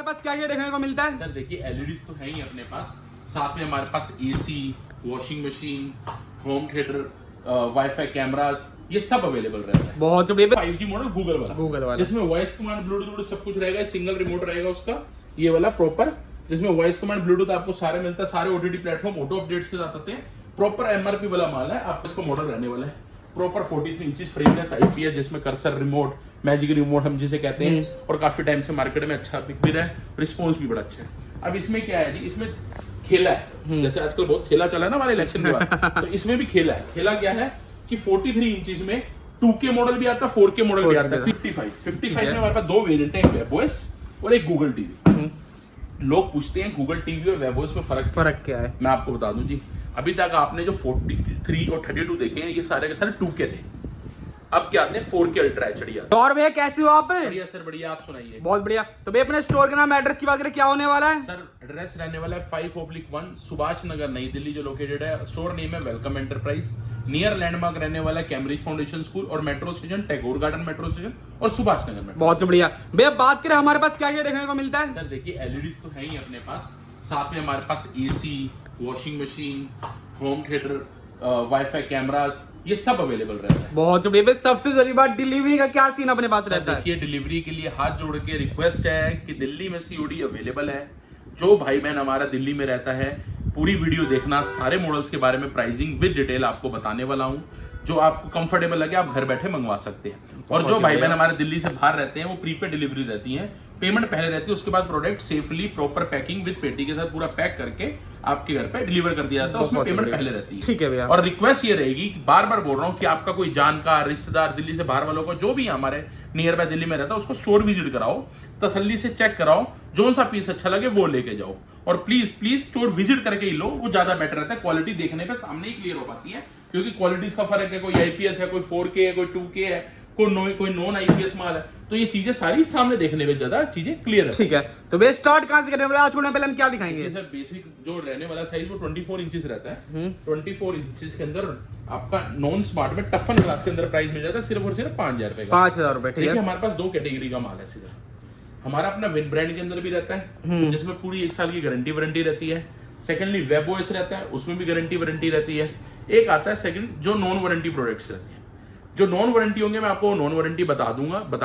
पास क्या क्या देखने को मिलता है? सर देखिए एलईडीज तो है ही अपने पास, साथ में हमारे पास AC, washing machine, home theatre, wifi cameras, ये सब अवेलेबल रहता है। बहुत बढ़िया। 5G मॉडल गूगल वाला जिसमें वॉइस कमांड ब्लूटूथ सब कुछ रहेगा, सिंगल रिमोट रहेगा उसका, ये वाला प्रॉपर जिसमें वॉइस कमांड ब्लूटूथ आपको सारे मिलता है, सारे ओटीटी प्लेटफॉर्म ऑटो अपडेट्स के साथ आते हैं। प्रॉपर एमआरपी वाला माल है, आपको इसका मॉडल रहने वाला है प्रॉपर 43 इंचेस फ्रेमलेस आईपीएस, जिसमें कर्सर रिमोट, मैजिक रिमोट हम जिसे कहते हैं, और काफी टाइम से मार्केट में अच्छा बिक भी रहा है, रिस्पॉन्स भी बड़ा अच्छा है। अब इसमें क्या है जी, इसमें खेला है, जैसे आजकल बहुत खेला चला है ना हमारे इलेक्शन के बाद, तो इसमें भी खेला है। खेला क्या है कि 43 इंचेस में 2K मॉडल भी आता है, 4K मॉडल भी आता है, 55 में हमारे पास दो वेरिएंट है, एक वेबओएस और एक गूगल टीवी। लोग पूछते हैं गूगल टीवी और वेबओएस में फर्क क्या है, मैं आपको बता दूं जी, अभी तक आपने जो 43 और 32 देखे हैं ये सारे के सारे 2K थे, अब क्या आते हैं 4K अल्ट्रा एचडी। और भैया कैसे हो आप? बढ़िया सर बढ़िया, आप सुनाइए। बहुत बढ़िया। तो भैया अपने स्टोर का नाम, एड्रेस की बात करें क्या होने वाला है? सर एड्रेस रहने वाला है 5/1 सुभाष नगर नई दिल्ली जो लोकेटेड है। स्टोर नेम है वेलकम एंटरप्राइज। नियर लैंडमार्क रहने वाला है कैम्ब्रिज फाउंडेशन स्कूल और metro station, Tagore garden metro station और सुभाष नगर में। बहुत बढ़िया। भैया बात करें हमारे पास क्या क्या देखने को मिलता है? सर देखिए एलईडीज तो है ही अपने पास, साथ में हमारे पास AC, washing machine, home theatre, wifi cameras, ये सब अवेलेबल रहता है। बहुत बढ़िया। सबसे जरूरी बात, डिलीवरी का क्या सीन अपने पास रहता है? देखिए डिलीवरी के लिए हाथ जोड़ के रिक्वेस्ट है कि दिल्ली में सीओडी अवेलेबल है। जो भाई बहन हमारा दिल्ली में रहता है पूरी वीडियो देखना, सारे मॉडल्स के बारे में प्राइसिंग विद डिटेल आपको बताने वाला हूँ, जो आपको कंफर्टेबल लगे आप घर बैठे मंगवा सकते हैं। और जो भाई बहन हमारे दिल्ली से बाहर रहते हैं वो प्रीपेड डिलीवरी रहती है, पेमेंट पहले रहती है, उसके बाद product safely proper packing with पेटी के साथ पूरा पैक करके आपके घर पे डिलीवर कर दिया जाता है, उसमें पेमेंट पहले रहती है। ठीक है भैया। और रिक्वेस्ट ये रहेगी कि बार बार बोल रहा हूँ कि आपका कोई जानकार रिश्तेदार दिल्ली से बाहर वालों को जो भी हमारे नियर बाय दिल्ली में रहता है उसको स्टोर विजिट कराओ, तसल्ली से चेक कराओ, जो सा पीस अच्छा लगे वो लेके जाओ, और प्लीज प्लीज स्टोर विजिट करके ही लो, वो ज्यादा बेटर रहता है। क्वालिटी देखने पे सामने ही क्लियर हो पाती है, क्योंकि क्वालिटीज का फर्क है, कोई आईपीएस है, कोई 4K है, कोई 2K है, कोई नॉन आईपीएस माल है, तो ये चीजें सारी सामने देखने में ज्यादा चीजें क्लियर है। ठीक है। तो भैया स्टार्ट कहां से करने वाले? आज छोड़ने पहले हम क्या दिखाएंगे? सर बेसिक जो रहने वाला साइज वो 24 इंचेस रहता है। 24 इंचेस के अंदर आपका नॉन स्मार्ट में टफन ग्लास के अंदर प्राइस मिल जाता है सिर्फ और सिर्फ 5000 रुपए का। 5000 रुपए। ठीक है। देखिए हमारे पास दो कैटेगरी का माल है सीधा। हमारा अपना विन ब्रांड के अंदर भी रहता है, जिसमें पूरी 1 साल की गारंटी वारंटी रहती है। सेकेंडली वेबओएस रहता है, उसमें भी गारंटी वारंटी रहती है। एक आता है सेकंड जो नॉन वारंटी प्रोडक्ट्स रहते हैं। जो नॉन वारंटी होंगे मैं आपको नॉन वारंटी बता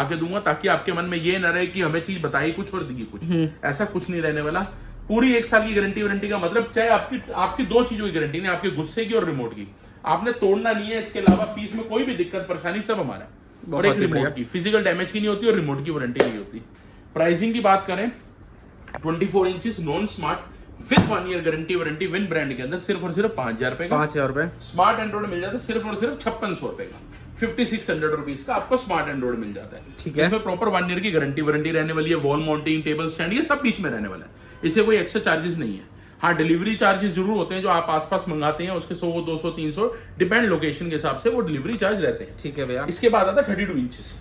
के दूंगा, ताकि आपके मन में ये न रहे कि हमें चीज बताई कुछ और दी कुछ। ऐसा कुछ नहीं रहने वाला। पूरी 1 साल की गारंटी वारंटी का मतलब चाहे आपकी दो चीजों की गारंटी नहीं, आपके गुस्से की और रिमोट की, आपने तोड़ना नहीं है। इसके अलावा पीस में कोई भी दिक्कत परेशानी सब हमारा, और एक रिमोट की फिजिकल डैमेज की नहीं होती और रिमोट की वारंटी नहीं होती। प्राइसिंग की बात करें 24 inches non smart with 1 year guarantee warranty win brand के अंदर सिर्फ और सिर्फ 5000 रुपए का। 5000 रुपए। स्मार्ट एंड्रॉइड मिल जाता है सिर्फ और सिर्फ 5600 रुपए का। 5600 रुपीज का आपको स्मार्ट एंड्रॉइड मिल जाता है। ठीक है। इसमें प्रॉपर 1 ईयर की गारंटी वारंटी रहने वाली है, वॉल माउंटिंग, टेबल स्टैंड, ये सब बीच में रहने वाला है। इसे कोई एक्स्ट्रा चार्जेस नहीं है। हाँ डिलीवरी चार्जेस जरूर होते हैं, जो आप आसपास मंगाते हैं उसके 100, 200, 300 डिपेंड लोकेशन के हिसाब से वो डिलीवरी चार्ज रहते हैं। ठीक है भैया। इसके बाद आता है 32 इंचेस।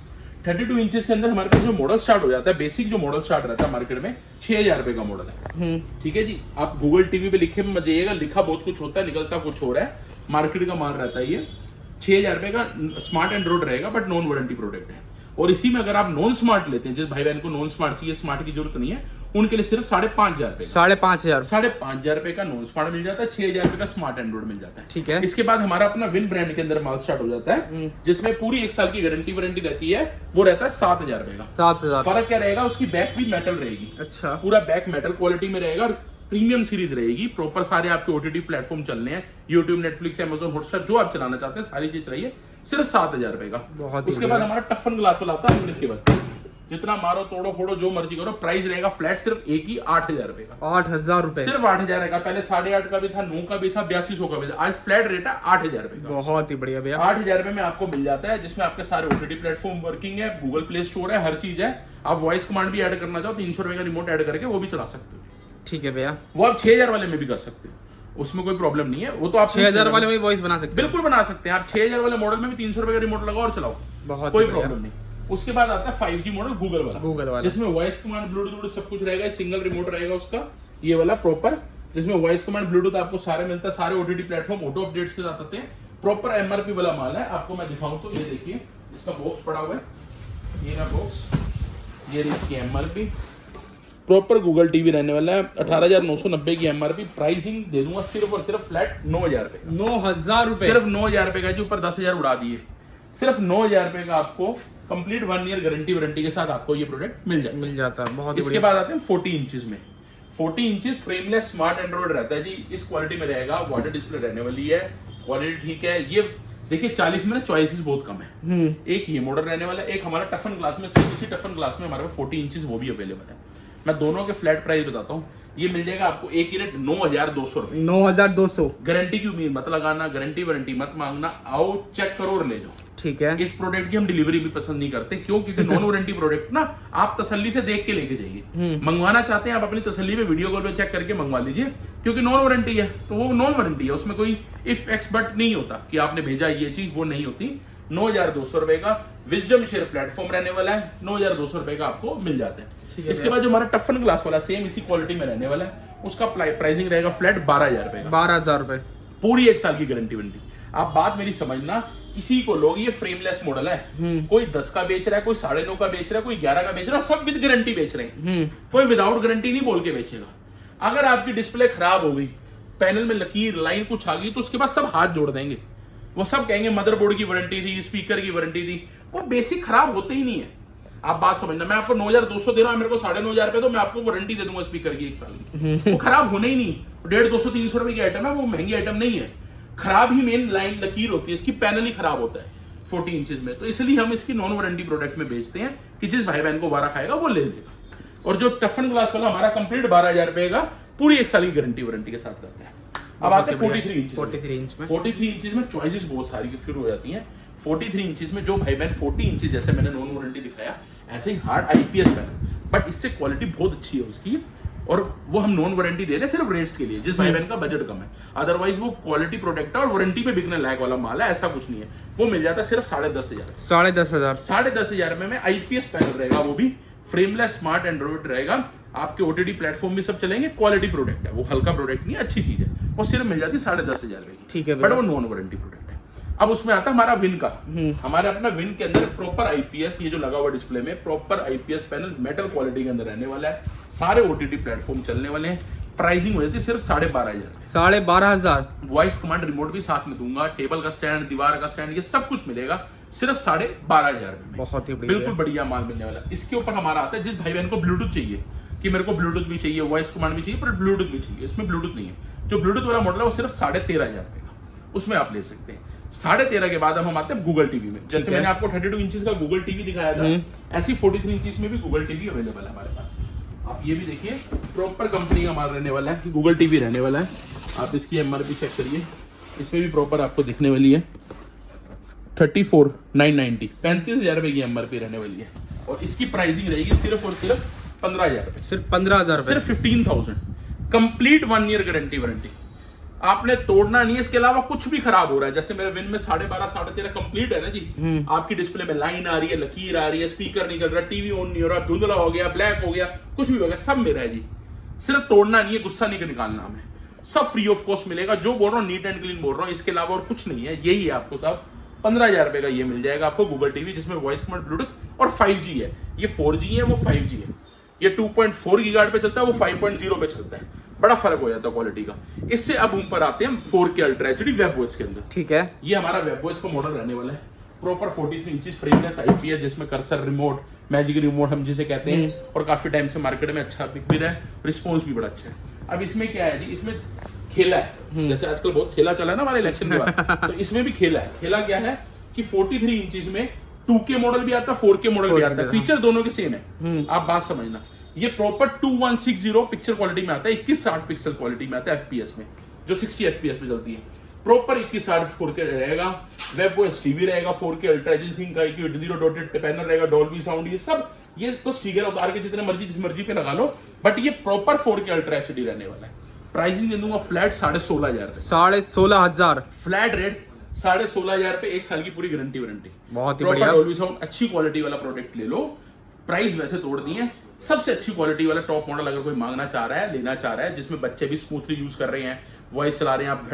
32 इंचेस के अंदर हमारे पास जो मॉडल स्टार्ट हो जाता है, बेसिक जो मॉडल स्टार्ट रहता है मार्केट में 6000 रुपए का मॉडल है। ठीक है जी। आप गूगल टीवी पे लिखे मत जाइएगा, लिखा बहुत कुछ होता है, निकलता कुछ हो रहा है। मार्केट का माल रहता है ये 6000 रुपए का स्मार्ट एंड्रॉइड रहेगा, बट नॉन वारंटी प्रोडक्ट है। और इसी में अगर आप नॉन स्मार्ट लेते हैं, जिस भाई बहन को नॉन स्मार्ट चाहिए, स्मार्ट की जरूरत नहीं है, उनके लिए सिर्फ 5500 रुपए, 5500 रुपए का नॉन स्मार्ट मिल जाता है, 6000 रुपए का स्मार्ट एंड्रॉइड मिल जाता है। ठीक है। इसके बाद हमारा अपना विन ब्रांड के अंदर माल स्टार्ट हो जाता है, जिसमें पूरी 1 साल की गारंटी वारंटी रहती है, वो रहता है 7000 रुपए का। 7000। फर्क क्या रहेगा, उसकी बैक भी मेटल रहेगी। अच्छा। पूरा बैक मेटल क्वालिटी में रहेगा और प्रीमियम सीरीज रहेगी। प्रॉपर सारे आपके ओटीटी प्लेटफॉर्म चलने हैं, यूट्यूब, नेटफ्लिक्स, अमेजॉन हॉटस्टार, जो आप चलाना चाहते हैं सारी चीज चाहिए, सिर्फ 7000 रुपए का। उसके बाद हमारा टफन ग्लास वाला आता है, के बाद जितना मारो तोड़ो फोड़ो जो मर्जी करो, प्राइस रहेगा फ्लैट सिर्फ एक ही 8000 रुपए का। 8000 रुपए। सिर्फ 8000 रहेगा। पहले 8.5 का भी था, 9 का भी था, 8200 का भी था। आज फ्लैट रेट है 8000 रुपए का। बहुत ही बढ़िया भैया। 8000 रुपए में आपको मिल जाता है, जिसमें आपके सारे ओटीटी प्लेटफॉर्म वर्किंग है, गूगल प्ले स्टोर है, हर चीज है। आप वॉइस कमांड भी ऐड करना चाहो 300 रुपए का रिमोट ऐड करके वो भी चला सकते हो। ठीक है भैया। वो आप 6000 वाले में भी कर सकते हो, उसमें कोई प्रॉब्लम नहीं है। वो तो आप 6000 वाले में वॉइस बना सकते हैं। बिल्कुल बना सकते हैं आप। 6000 वाले मॉडल में भी 300 रुपए का रिमोट लगाओ और चलाओ, बहुत कोई प्रॉब्लम नहीं। उसके बाद आता है 5G मॉडल गूगल वाला, जिसमें वॉइस कमांड ब्लूटूथ सब कुछ रहेगा, सिंगल रिमोट रहेगा उसका, ये वाला प्रॉपर, जिसमें वॉइस कमांड ब्लूटूथ आपको सारे मिलता है, सारे ओटीटी प्लेटफॉर्म ऑटो अपडेट्स के साथ आते हैं। प्रॉपर एमआरपी वाला माल है। आपको मैं दिखाऊं तो ये देखिए, इसका बॉक्स पड़ा हुआ है, ये ना बॉक्स, ये इसकी एमआरपी, प्रॉपर गूगल टीवी रहने वाला है। 18,990 की एमआरपी, प्राइसिंग दे दूंगा सिर्फ और सिर्फ फ्लैट 9,000 रुपए का। 9,000 रुपए, सिर्फ 9,000 रुपए का, जो ऊपर 10,000 उड़ा दिए। सिर्फ 9,000 रुपए का आपको कंप्लीट 1 ईयर गारंटी वारंटी के साथ आपको ये प्रोडक्ट मिल जाता है। बहुत इसके बाद आते हैं 40 इंचेस में। 40 इंचेस फ्रेमलेस स्मार्ट एंड्रॉइड रहता है जी, इस क्वालिटी में रहेगा, वाटर डिस्प्ले रहने वाली है, क्वालिटी ठीक है। ये देखिए 40 में ना चॉइसेस बहुत कम है। एक ये मॉडल रहने वाला है, एक हमारा टफन ग्लास में, सिर्फ इसी टफन ग्लास में हमारे पास 40 इंचेस वो भी अवेलेबल है। मैं दोनों के फ्लैट प्राइस बताता हूँ। ये मिल जाएगा आपको एक ही रेट 9,200 रुपए। 9,200। गारंटी की उम्मीद मत लगाना, गारंटी वारंटी मत मांगना, आओ चेक करो और ले जाओ। ठीक है। इस प्रोडक्ट की हम डिलीवरी भी पसंद नहीं करते, क्यों? क्योंकि नॉन वारंटी प्रोडक्ट ना आप तसल्ली से देख के लेके जाइए। मंगवाना चाहते हैं आप अपनी तसल्ली में वीडियो कॉल पे चेक करके मंगवा लीजिए, क्योंकि नॉन वारंटी है तो वो नॉन वारंटी है, उसमें कोई इफ एक्स बट नहीं होता कि आपने भेजा ये चीज, वो नहीं होती। 9,200 रुपए का विजडम शेयर प्लेटफॉर्म रहने वाला है, 9,200 रुपए का आपको मिल जाता है। इसके बाद जो हमारा टफन ग्लास वाला सेम इसी क्वालिटी में रहने वाला है, उसका प्राइसिंग रहेगा फ्लैट 12,000 रुपए का। 12,000 रुपए, पूरी 1 साल की गारंटी वारंटी। आप बात मेरी समझना, इसी को लोग, ये फ्रेमलेस मॉडल है, कोई 10 का बेच रहा है, कोई 9.5 का बेच रहा है, कोई 11 का बेच रहा है, सब विद गारंटी बेच रहे हैं। कोई विदाउट गारंटी नहीं बोल के बेचेगा। अगर आपकी डिस्प्ले खराब हो गई, पैनल में लकीर लाइन कुछ आ गई, तो उसके बाद सब हाथ जोड़ देंगे। वो सब कहेंगे मदरबोर्ड की वारंटी थी, स्पीकर की वारंटी थी। वो बेसिक खराब होते ही नहीं है। आप बात समझना, मैं आपको 9,200 दे रहा हूं, मेरे को 9,500 रुपए, तो मैं आपको वारंटी दे दूंगा स्पीकर की 1 साल की। वो खराब होने ही नहीं। 150, 200, 300 रुपए की आइटम है, वो महंगी आइटम नहीं है। खराब ही मेन लाइन लकीर होती है, इसकी पैनल ही खराब होता है 40 इंचेस में। तो इसलिए हम इसकी नॉन वारंटी प्रोडक्ट में बेचते हैं कि जिस भाई बहन को 12 खाएगा वो ले लेगा। और जो टफन ग्लास वाला हमारा कंप्लीट 12,000 रुपए का पूरी 1 साल की गारंटी वारंटी के साथ करते हैं। अब आते हैं 43 इंच। 43 इंचेस में चॉइसेस बहुत सारी शुरू हो जाती हैं। 43 इंचेस में जो भाई बहन 40 इंचेस जैसे मैंने नॉन वारंटी दिखाया, ऐसे ही हार्ड आईपीएस पैनल, बट इससे क्वालिटी बहुत अच्छी है उसकी, और वो हम नॉन वारंटी दे रहे हैं सिर्फ रेट्स के लिए, जिस भाई बहन का बजट कम है। अदरवाइज वो क्वालिटी प्रोडक्ट है और वारंटी पे बिकने लायक वाला माल है, ऐसा कुछ नहीं है। वो मिल जाता है सिर्फ 10,500। 10,500 में आईपीएस पैनल रहेगा, वो भी फ्रेमलेस स्मार्ट एंड्रॉइड रहेगा। आपके ओटीटी प्लेटफॉर्म भी सब चलेंगे, क्वालिटी प्रोडक्ट है, वो हल्का प्रोडक्ट नहीं है, अच्छी चीज है। वो सिर्फ मिल जाती है 10,500 रुपए की। ठीक है, बट वो नॉन वारंटी प्रोडक्ट है। अब उसमें आता है हमारा विन का। हमारे अपना विन के अंदर प्रॉपर आईपीएस, ये जो लगा हुआ डिस्प्ले में proper IPS panel metal quality के अंदर रहने वाला है। सारे ओटीटी प्लेटफॉर्म चलने वाले हैं। प्राइसिंग हो जाती है सिर्फ 12,500। 12,500। वॉइस कमांड रिमोट भी साथ में दूंगा, टेबल का स्टैंड, दीवार का स्टैंड, ये सब कुछ मिलेगा सिर्फ 12,500 में। बहुत ही बिल्कुल बढ़िया माल मिलने वाला। इसके ऊपर हमारा आता है जिस भाई बहन को ब्लूटूथ चाहिए, कि मेरे को ब्लूटूथ भी चाहिए, वॉइस कमांड भी चाहिए, पर ब्लूटूथ भी चाहिए, इसमें ब्लूटूथ नहीं है। जो ब्लूटूथ वाला मॉडल है वो सिर्फ 13,500 रुपए का, उसमें आप ले सकते हैं। 13,500 के बाद हम आते हैं गूगल टीवी में। जैसे मैंने आपको 32 इंचेस का गूगल टीवी दिखाया था, ऐसी 43 इंचेस में भी गूगल टीवी अवेलेबल है हमारे पास। आप ये भी देखिए, प्रॉपर कंपनी का माल रहने वाला है, गूगल टीवी रहने वाला है। आप इसकी एमआरपी चेक करिए, इसमें भी प्रॉपर आपको दिखने वाली है 34,990, 35,000 रुपए की एमआरपी रहने वाली है। और इसकी प्राइसिंग रहेगी सिर्फ और सिर्फ 15,000 रुपए। सिर्फ 15,000 रुपए, सिर्फ 15,000। कंप्लीट 1 ईयर गारंटी वारंटी, आपने तोड़ना नहीं है। इसके अलावा कुछ भी खराब हो रहा है, जैसे मेरे विन में 12,500, 13,500 कंप्लीट है ना जी। आपकी डिस्प्ले में लाइन आ रही है, लकीर आ रही है, स्पीकर नहीं चल रहा, टीवी ऑन नहीं हो रहा, धुंधला हो गया, ब्लैक हो गया, कुछ भी हो गया, सब मेरा है जी। सिर्फ तोड़ना नहीं है, गुस्सा नहीं निकालना हमें, सब फ्री ऑफ कॉस्ट मिलेगा। जो बोल रहा हूँ नीट एंड क्लीन बोल रहा हूँ, इसके अलावा और कुछ नहीं है। यही है आपको सब 15,000 रुपए का ये मिल जाएगा आपको गूगल टीवी, जिसमें वॉइस कमांड, ब्लूटूथ और 5G है। ये 4G है, वो 5G है। ये 2.4 गीगाहर्ट्ज पे चलता है, वो 5.0 पे चलता है। बड़ा फर्क हो जाता है क्वालिटी का। इससे अब ऊपर आते हैं हम 4K ultra HD web voice के अंदर। ठीक है, ये हमारा वेब वॉइस का मॉडल रहने वाला है। प्रॉपर 43 इंचेस फ्रेमलेस आईपीएस, जिसमें कर्सर रिमोट, मैजिक रिमोट हम जिसे कहते हैं, और काफी टाइम से मार्केट में अच्छा बिक भी रहा है, रिस्पॉन्स भी बड़ा अच्छा है। अब इसमें क्या है जी, इसमें खेला है, जैसे आजकल बहुत खेला चला है ना हमारे इलेक्शन के बाद, तो इसमें भी खेला है। खेला क्या है कि 43 इंचेस में 2K मॉडल भी आता है, 4K मॉडल भी आता है, फीचर दोनों के सेम है। आप बात समझना, ये प्रॉपर 2160 पिक्चर क्वालिटी में आता है, 2160 पिक्सल क्वालिटी में आता है एफपीएस में, जो 60 एफपीएस में चलती है। प्रॉपर 2160 4K रहेगा, वेब ओएस टीवी रहेगा, 4K अल्ट्रा एचडी का जीरो डॉटेड पैनल रहेगा, डॉल्बी साउंड, ये सब, ये तो स्टिकर उतार के जितने मर्जी जिस मर्जी पे लगा लो, बट ये प्रॉपर 4K अल्ट्रा एचडी रहने वाला है। प्राइसिंग दे दूंगा फ्लैट 16,500, 16,500 फ्लैट रेट, 16,500 पे 1 साल की पूरी गारंटी वारंटी। बहुत ही बढ़िया, डॉल्बी साउंड, अच्छी क्वालिटी वाला प्रोडक्ट ले लो। प्राइस वैसे तोड़ दिए, सबसे अच्छी क्वालिटी वाला टॉप मॉडल अगर कोई मांगना चाह रहा है, लेना चाह रहा है, जिसमें बच्चे भी स्मूथली यूज कर रहे हैं, वॉइस चला रहे हैं, आप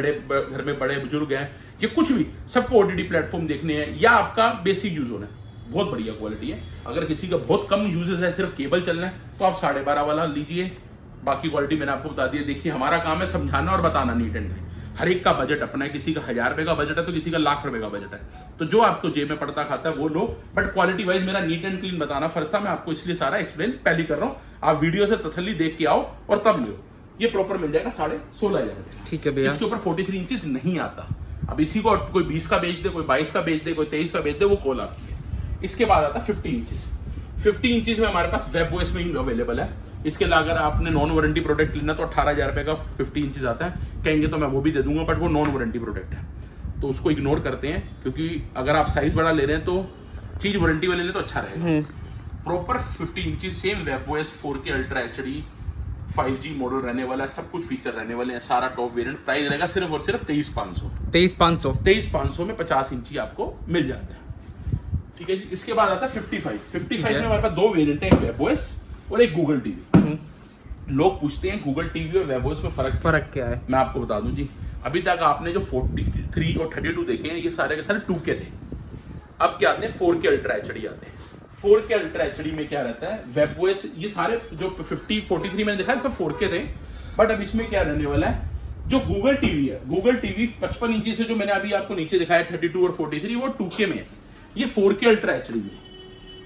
घर में बड़े बुजुर्ग हैं, ये कुछ भी, सबको ओटीटी प्लेटफॉर्म देखने हैं, या आपका बेसिक यूज होना है, बहुत बढ़िया क्वालिटी है। अगर किसी का बहुत कम यूजेस है, सिर्फ केबल चलना है, तो आप 12.5 वाला लीजिए। बाकी क्वालिटी मैंने आपको बता दी है। देखिए हमारा काम है समझाना और बताना नीट एंड क्लीन। हर एक का बजट अपना है, किसी का 1000 रुपए का बजट है तो किसी का लाख रुपए का बजट है, तो जो आपको जेब में पड़ता खाता है वो लो, बट क्वालिटी वाइज मेरा नीट एंड क्लीन बताना फर्क था। मैं आपको इसलिए सारा एक्सप्लेन पहले कर रहा हूँ। आप वीडियो से तसल्ली देख के आओ और तब लो। ये प्रॉपर मिल जाएगा 16,500। ठीक है भैया। इसके ऊपर 43 इंचेस नहीं आता। अब इसी को कोई 20 का बेच दे, कोई 22 का बेच दे, कोई 23 का बेच दे, वो कॉल आपकी है। इसके बाद आता है 50 इंचेस। 50 इंचेस में हमारे पास वेब ओएस में ही अवेलेबल है। इसके लिए अगर आपने नॉन वारंटी प्रोडक्ट लेना तो 18,000 रुपए का 50 इंचेस आता है। कहेंगे तो मैं वो भी दे दूंगा, बट वो नॉन वारंटी प्रोडक्ट है तो उसको इग्नोर करते हैं, क्योंकि अगर आप साइज बड़ा ले रहे हैं तो चीज वारंटी वाले ले तो अच्छा रहेगा। Proper 50 inches same web OS 4K ultra HD 5G model रहने वाला है। सब कुछ फीचर रहने वाले हैं, सारा टॉप वेरिएंट। प्राइस रहेगा सिर्फ और सिर्फ 23,500। 23,500 में 50 इंची आपको मिल जाता है। ठीक है जी। इसके बाद आता है 55 में हमारे पास 2 वेरिएंट है, एक वेब ओएस और एक गूगल टीवी। लोग पूछते हैं गूगल टीवी और वेब ओएस में फर्क क्या है। मैं आपको बता दूं जी, अभी तक आपने जो 43 और 32 देखे हैं, ये सारे के सारे 2K थे। अब क्या आते हैं 4K अल्ट्रा HD आते हैं। 4K अल्ट्रा HD में क्या रहता है, वेब ओएस, ये सारे जो 50 43 मैंने देखा है सब 4K थे, बट अब इसमें क्या रहने वाला है, जो गूगल टीवी है, गूगल टीवी 55 इंची से जो मैंने अभी आपको नीचे दिखाया 32 और 43, वो 2K में है। ये 4K अल्ट्रा HD में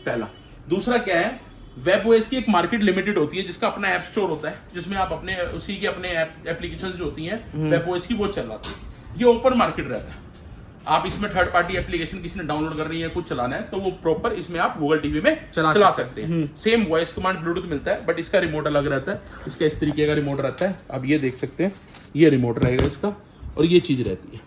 पहला। दूसरा क्या है, वेब ओएस की एक मार्केट लिमिटेड होती है जिसका अपना ऐप स्टोर होता है, जिसमें आप अपने उसी के अपने एप्लीकेशन जो होती हैं वेब ओएस की वो चलाते हैं। ये ओपन मार्केट रहता है। आप इसमें थर्ड पार्टी एप्लीकेशन किसी ने डाउनलोड करनी है, कुछ चलाना है, तो वो प्रॉपर इसमें आप गूगल टीवी में चला सकते हैं। सेम वॉइस कमांड ब्लूटूथ मिलता है, बट इसका रिमोट अलग रहता है। इसका इस तरीके का रिमोट रहता है, आप ये देख सकते हैं, ये रिमोट रहेगा इसका, और ये चीज रहती है।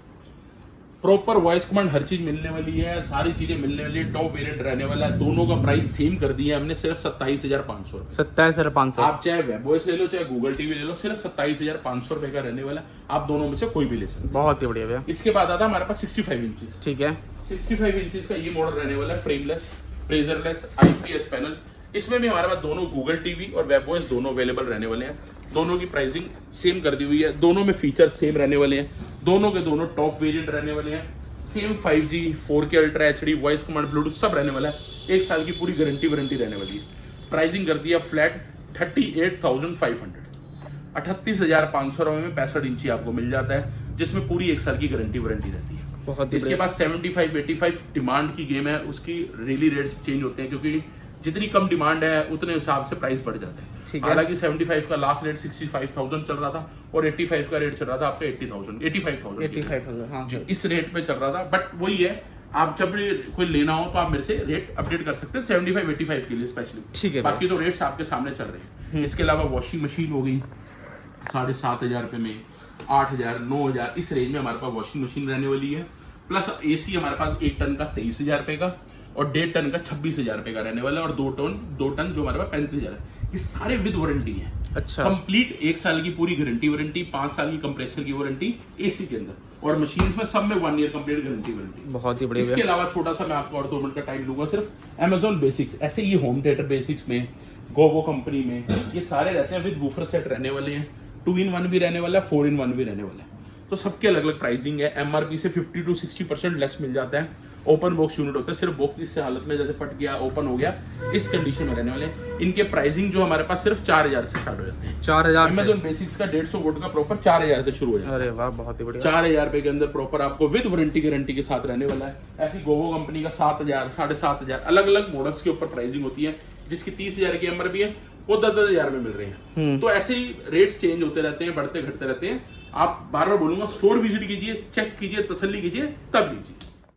प्रॉपर वॉइस कमांड हर चीज मिलने वाली है, सारी चीजें मिलने वाली है। टॉप वेरिएंट रहने वाला है। दोनों का प्राइस सेम कर दिया है हमने, सिर्फ 27,500। 27,500। आप चाहे वेब ओएस ले लो चाहे गूगल टीवी ले लो, सिर्फ 27,500 रुपए का रहने वाला है। आप दोनों में से कोई भी ले सकते हैं। बहुत ही बढ़िया भैया। इसके बाद आता है हमारे पास 65 इंचेस। ठीक है। 65 इंचेस का ये मॉडल रहने वाला है, फ्रेमलेस, प्रेजरलेस, IPS पैनल। इसमें भी हमारे पास दोनों गूगल टीवी और वेब ओएस दोनों अवेलेबल रहने वाले हैं। दोनों की प्राइसिंग सेम कर दी हुई है, दोनों में फीचर सेम रहने वाले हैं, दोनों के दोनों टॉप वेरिएंट रहने वाले हैं। Same 5G 4K ultra HD voice command Bluetooth सब रहने वाला है। 1 साल की पूरी गारंटी वारंटी रहने वाली है। प्राइसिंग कर दिया फ्लैट 38,500। 38,500 रुपए में 65 इंची आपको मिल जाता है, जिसमें पूरी 1 साल की गारंटी वारंटी रहती है। बहुत इसके बाद 75 85 डिमांड की गेम है, उसकी डेली रेट्स चेंज होते हैं, क्योंकि जितनी कम डिमांड है उतने हिसाब से प्राइस बढ़ जाता है। हालांकि 75 का लास्ट रेट 65,000 चल रहा था और 85 का रेट चल रहा था आपका 85,000 हाँ जी, इस रेट पे चल रहा था। बट वही है, आप जब भी कोई लेना हो तो आप मेरे से रेट अपडेट कर सकते हैं 75 85 के लिए स्पेशली। ठीक है। बाकी तो रेट्स आपके सामने चल रहे हैं। इसके अलावा वॉशिंग मशीन हो गई 7,500 रुपए में, 8,000 9,000 इस रेंज में हमारे पास वॉशिंग मशीन रहने वाली है। प्लस AC हमारे पास 1 टन का 23,000 रुपए का और 1.5 टन का 26,000 रुपए का रहने वाला है, और 2 टन जो हमारे पास 35,000 है। ये सारे विद वारंटी है। अच्छा। कंप्लीट 1 साल की पूरी गारंटी वारंटी, 5 साल की कंप्रेसर की वारंटी AC के अंदर, और मशीन्स में सब में 1 ईयर कंप्लीट गारंटी वारंटी। बहुत ही बढ़िया। इसके अलावा छोटा सा मैं आपको और 2 मिनट का टाइम लूंगा, सिर्फ Amazon बेसिक्स, ऐसे ये होम थिएटर बेसिक्स में, गोगो कंपनी में ये सारे रहते हैं। विद वूफर सेट रहने वाले हैं, 2-in-1 भी रहने वाला है, 4-in-1 भी रहने वाला है। तो सबके अलग अलग प्राइसिंग है। MRP से 50 to 60% लेस मिल जाता है। ओपन बॉक्स यूनिट होता है, सिर्फ बॉक्स इस हालत में जैसे फट गया ओपन हो गया इस कंडीशन में रहने वाले। इनके प्राइसिंग जो हमारे पास सिर्फ 4,000 से स्टार्ट हो जाते हैं। 4,000। Amazon बेसिक्स का 150 वोल्ट का प्रॉपर 4,000 से शुरू हो जाता है। अरे वाह, बहुत ही बढ़िया। 4,000 रुपए के अंदर प्रॉपर आपको विद वारंटी गारंटी के साथ रहने वाला है। ऐसी गोगो कंपनी का 7,000 7,500 अलग अलग मॉडल्स के ऊपर प्राइसिंग होती है, जिसकी 30,000 की MRP है वो 10,000 में मिल रही है। तो ऐसे ही रेट्स चेंज होते रहते हैं, बढ़ते घटते रहते हैं। आप बार बार बोलूंगा, स्टोर विजिट कीजिए, चेक कीजिए, तसल्ली कीजिए, तब लीजिए।